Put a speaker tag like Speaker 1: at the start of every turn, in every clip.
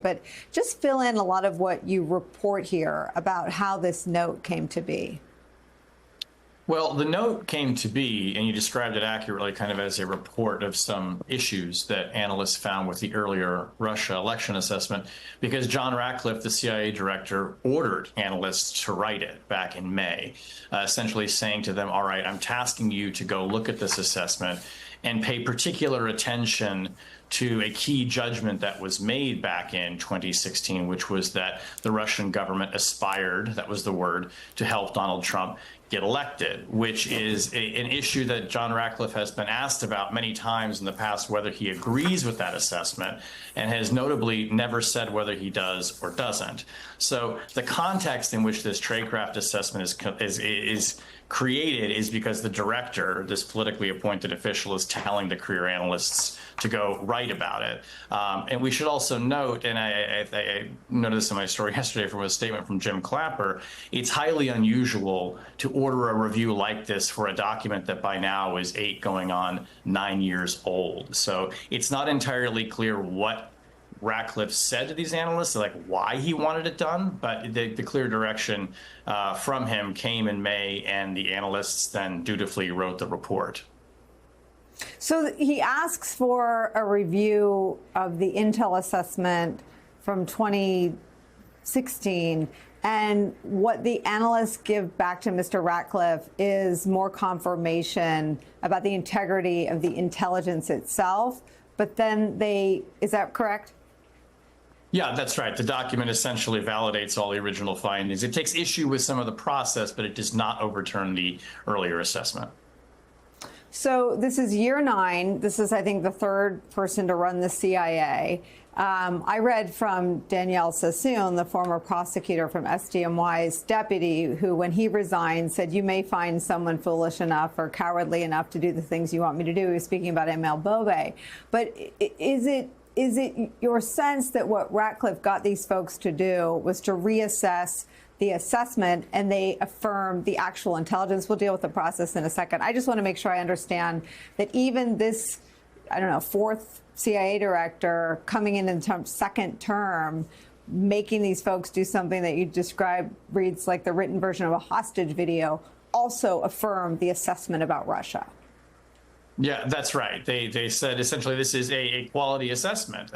Speaker 1: But just fill in a lot of what you report here about how this note came to be.
Speaker 2: Well, the note came to be, and you described it accurately, kind of as a report of some issues that analysts found with the earlier Russia election assessment, because John Ratcliffe, the CIA director, ordered analysts to write it back in May, essentially saying to them, all right, I'm tasking you to go look at this assessment and pay particular attention to a key judgment that was made back in 2016, which was that the Russian government aspired, that was the word, to help Donald Trump get elected, which is an issue that John Ratcliffe has been asked about many times in the past, whether he agrees with that assessment, and has notably never said whether he does or doesn't. So the context in which this tradecraft assessment is created is because the director, this politically appointed official, is telling the career analysts to go write about it. And we should also note, and I noticed in my story yesterday from a statement from Jim Clapper, it's highly unusual to order a review like this for a document that by now is 8 going on 9 years old. So it's not entirely clear what Ratcliffe said to these analysts, like why he wanted it done, but the clear direction from him came in May, and the analysts then dutifully wrote the report.
Speaker 1: So he asks for a review of the Intel assessment from 2016, and what the analysts give back to Mr. Ratcliffe is more confirmation about the integrity of the intelligence itself. But then is that correct?
Speaker 2: Yeah, that's right. The document essentially validates all the original findings. It takes issue with some of the process, but it does not overturn the earlier assessment.
Speaker 1: So this is year 9. This is, I think, the 3rd person to run the CIA. I read from Danielle Sassoon, the former prosecutor from SDNY's deputy, who, when he resigned, said, you may find someone foolish enough or cowardly enough to do the things you want me to do. He was speaking about ML Bobe. But is it your sense that what Ratcliffe got these folks to do was to reassess the assessment, and they affirm the actual intelligence? We'll deal with the process in a second. I just want to make sure I understand that even this, I don't know, 4th CIA director coming in the 2nd term, making these folks do something that you describe reads like the written version of a hostage video, also affirmed the assessment about Russia.
Speaker 2: Yeah, that's right. They said essentially this is a quality assessment,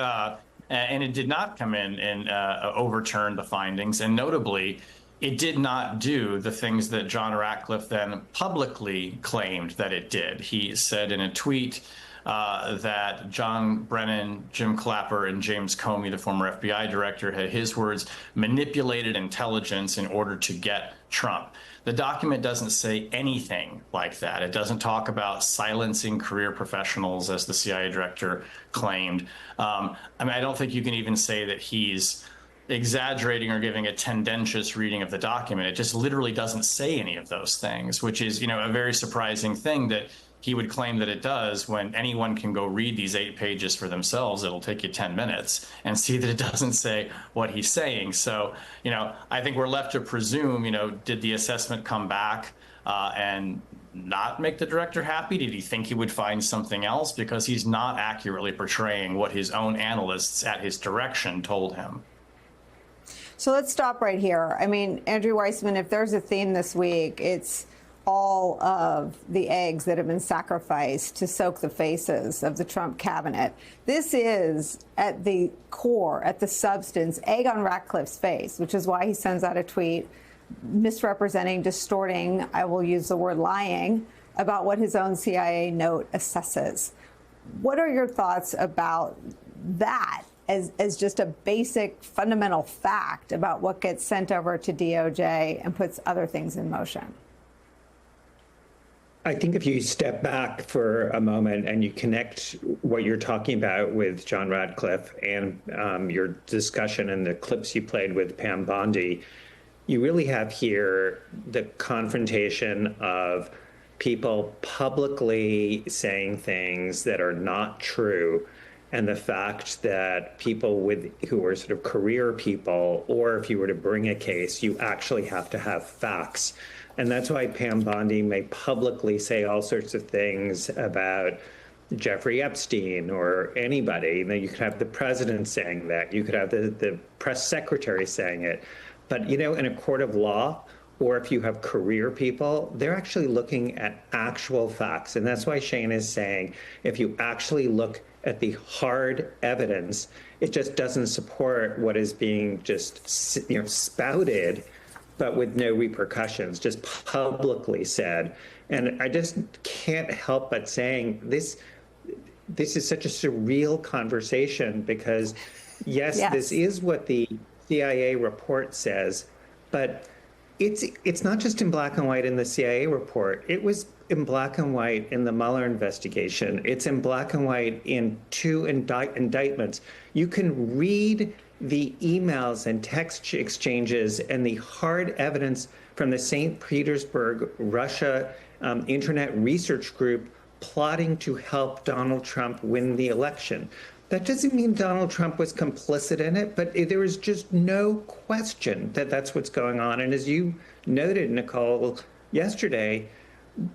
Speaker 2: and it did not come in and overturn the findings. And notably, it did not do the things that John Ratcliffe then publicly claimed that it did. He said in a tweet that John Brennan, Jim Clapper, and James Comey, the former FBI director, had, his words, manipulated intelligence in order to get Trump. The document doesn't say anything like that. It doesn't talk about silencing career professionals, as the CIA director claimed. I mean, I don't think you can even say that he's exaggerating or giving a tendentious reading of the document. It just literally doesn't say any of those things, which is, you know, a very surprising thing that he would claim that it does, when anyone can go read these 8 pages for themselves. It'll take you 10 minutes and see that it doesn't say what he's saying. So, you know, I think we're left to presume, you know, did the assessment come back and not make the director happy? Did he think he would find something else? Because he's not accurately portraying what his own analysts at his direction told him.
Speaker 1: So let's stop right here. I mean, Andrew Weissmann, if there's a theme this week, it's all of the eggs that have been sacrificed to soak the faces of the Trump cabinet. This is, at the core, at the substance, egg on Ratcliffe's face, which is why he sends out a tweet misrepresenting, distorting, I will use the word lying, about what his own CIA note assesses. What are your thoughts about that as just a basic fundamental fact about what gets sent over to DOJ and puts other things in motion?
Speaker 3: I think if you step back for a moment and you connect what you're talking about with John Ratcliffe and your discussion and the clips you played with Pam Bondi, you really have here the confrontation of people publicly saying things that are not true, and the fact that people who are sort of career people, or if you were to bring a case, you actually have to have facts. And that's why Pam Bondi may publicly say all sorts of things about Jeffrey Epstein or anybody. You could have the president saying that. You could have the press secretary saying it. But, in a court of law, or if you have career people, they're actually looking at actual facts. And that's why Shane is saying, if you actually look at the hard evidence, it just doesn't support what is being just, spouted, but with no repercussions, just publicly said. And I just can't help but saying this is such a surreal conversation because, yes, this is what the CIA report says, but it's not just in black and white in the CIA report. It was in black and white in the Mueller investigation. It's in black and white in two indictments. You can read the emails and text exchanges and the hard evidence from the St. Petersburg, Russia Internet Research Group plotting to help Donald Trump win the election. That doesn't mean Donald Trump was complicit in it, but there is just no question that that's what's going on. And as you noted, Nicolle, yesterday,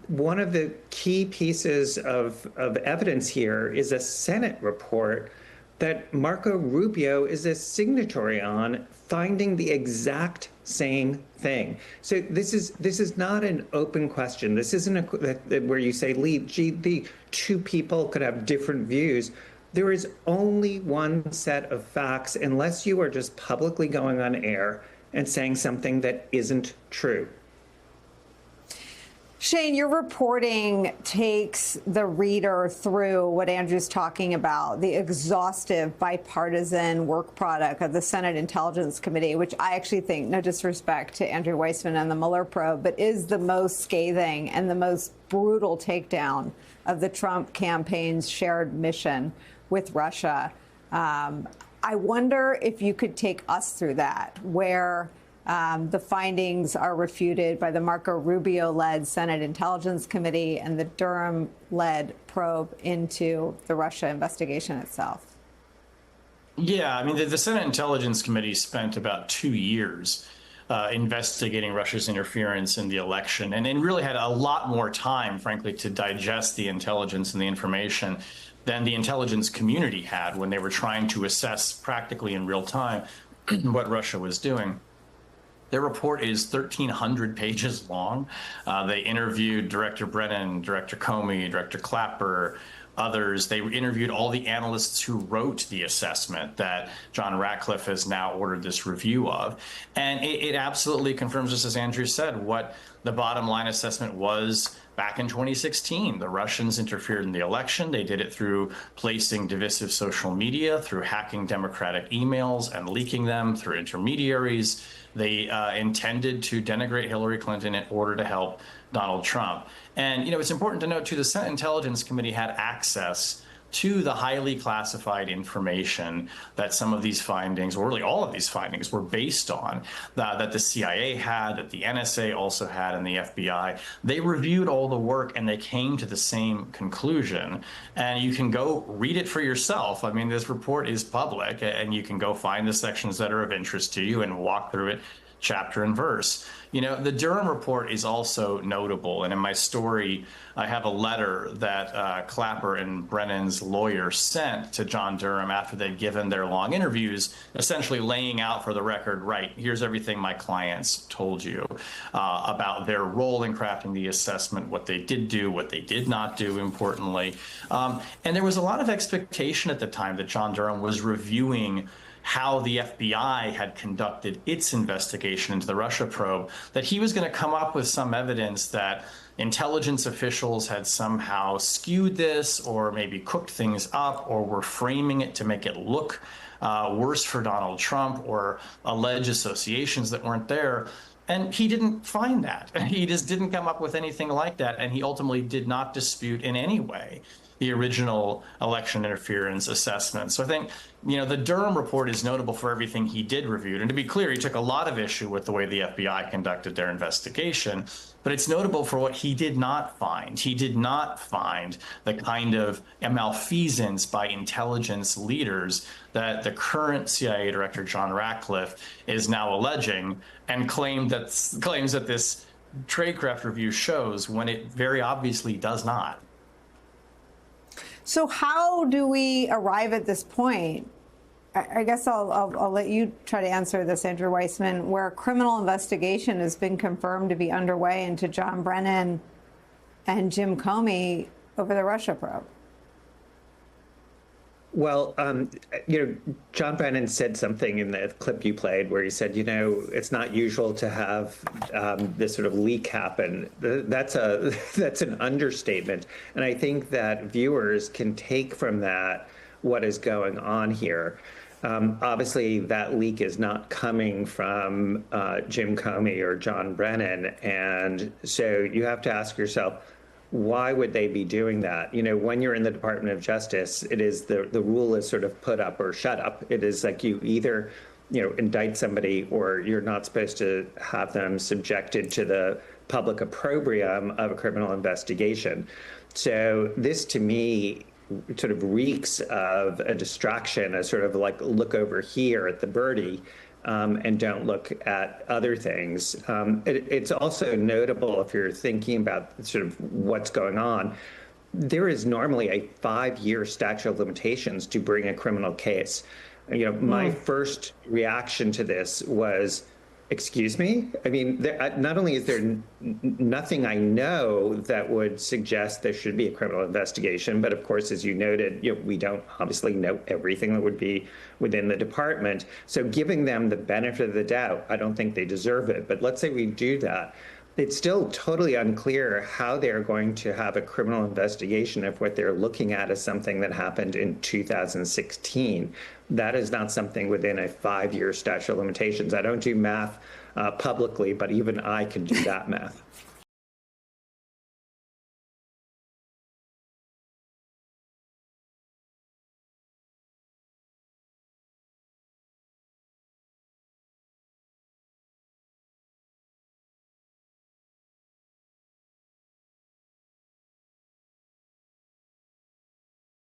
Speaker 3: one of the key pieces of evidence here is a Senate report that Marco Rubio is a signatory on, finding the exact same thing. So this is not an open question. This isn't where you say, the two people could have different views. There is only one set of facts, unless you are just publicly going on air and saying something that isn't true.
Speaker 1: Shane, your reporting takes the reader through what Andrew's talking about, the exhaustive bipartisan work product of the Senate Intelligence Committee, which I actually think, no disrespect to Andrew Weissmann and the Mueller probe, but is the most scathing and the most brutal takedown of the Trump campaign's shared mission with Russia. I wonder if you could take us through that, where the findings are refuted by the Marco Rubio-led Senate Intelligence Committee and the Durham-led probe into the Russia investigation itself.
Speaker 2: Yeah, I mean, the Senate Intelligence Committee spent about 2 years investigating Russia's interference in the election and really had a lot more time, frankly, to digest the intelligence and the information than the intelligence community had when they were trying to assess practically in real time what Russia was doing. Their report is 1,300 pages long. They interviewed Director Brennan, Director Comey, Director Clapper, others. They interviewed all the analysts who wrote the assessment that John Ratcliffe has now ordered this review of. And it absolutely confirms, just as Andrew said, what the bottom line assessment was back in 2016. The Russians interfered in the election. They did it through placing divisive social media, through hacking Democratic emails and leaking them through intermediaries. They intended to denigrate Hillary Clinton in order to help Donald Trump. And, it's important to note, too, the Senate Intelligence Committee had access to the highly classified information that some of these findings, or really all of these findings, were based on, that the CIA had, that the NSA also had, and the FBI. They reviewed all the work and they came to the same conclusion. And you can go read it for yourself. I mean, this report is public, and you can go find the sections that are of interest to you and walk through it chapter and verse. The Durham report is also notable. And in my story, I have a letter that Clapper and Brennan's lawyer sent to John Durham after they'd given their long interviews, essentially laying out for the record, right, here's everything my clients told you about their role in crafting the assessment, what they did do, what they did not do, importantly. And there was a lot of expectation at the time that John Durham was reviewing how the FBI had conducted its investigation into the Russia probe, that he was going to come up with some evidence that intelligence officials had somehow skewed this or maybe cooked things up or were framing it to make it look worse for Donald Trump or allege associations that weren't there. And he didn't find that. He just didn't come up with anything like that. And he ultimately did not dispute in any way the original election interference assessment. So I think, the Durham report is notable for everything he did review. And to be clear, he took a lot of issue with the way the FBI conducted their investigation, but it's notable for what he did not find. He did not find the kind of malfeasance by intelligence leaders that the current CIA director, John Ratcliffe, is now alleging, and claims that this tradecraft review shows when it very obviously does not.
Speaker 1: So how do we arrive at this point? I guess I'll let you try to answer this, Andrew Weissmann, where a criminal investigation has been confirmed to be underway into John Brennan and Jim Comey over the Russia probe.
Speaker 3: Well, John Brennan said something in the clip you played where he said, it's not usual to have this sort of leak happen. That's an understatement. And I think that viewers can take from that what is going on here. Obviously, that leak is not coming from Jim Comey or John Brennan. And so you have to ask yourself, why would they be doing that? When you're in the Department of Justice, it is the rule is sort of put up or shut up. It is like you either, indict somebody or you're not supposed to have them subjected to the public opprobrium of a criminal investigation. So this, to me, sort of reeks of a distraction, a sort of like look over here at the birdie and don't look at other things. It's also notable if you're thinking about sort of what's going on. There is normally a 5-year statute of limitations to bring a criminal case. My first reaction to this was, excuse me? I mean, not only is there nothing I know that would suggest there should be a criminal investigation, but of course, as you noted, we don't obviously know everything that would be within the department. So giving them the benefit of the doubt, I don't think they deserve it. But let's say we do that. It's still totally unclear how they're going to have a criminal investigation if what they're looking at is something that happened in 2016. That is not something within a 5-year statute of limitations. I don't do math publicly, but even I can do that math.